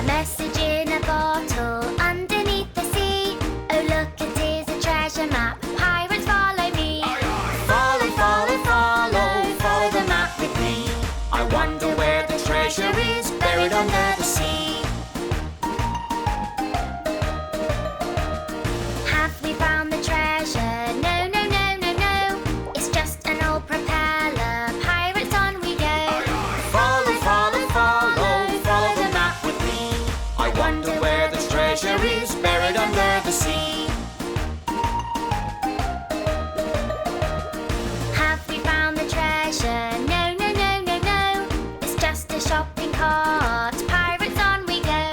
A message in a bottle underneath the sea. Oh, look, it is a treasure map. Pirates, follow me. Follow, follow, follow, follow the map with me. I wonder where the treasure is buried under the sea. Have we found the treasure? No, no, no, no, no. It's just an old propeller. Pirates, on we go. Follow, follow, follow, follow the map with me. I wonder where the treasure is buried under the sea. Have we found the treasure? No, no, no, no, no. It's just a shopping cart. Pirates, on we go.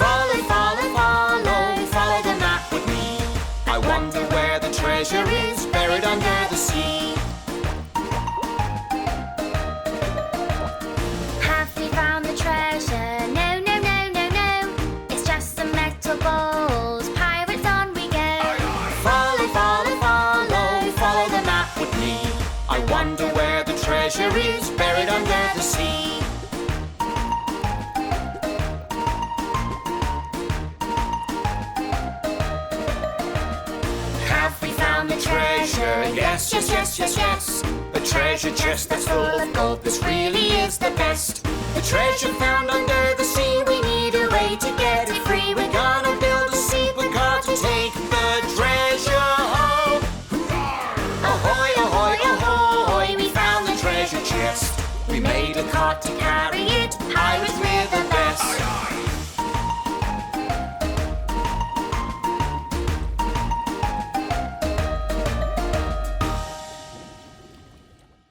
Follow, follow, follow, follow the map with me. I wonder where the treasure is buried under the sea. Have we found the treasure? No, no, no, no, no. It's just some metal balls. Pirates, on we go. Follow, follow, follow, follow the map with me. I wonder where the treasure is buried under the sea. Have we found the treasure? Yes, yes, yes, yes, yes. A treasure chest that's full of gold. This really is the best. The treasure found under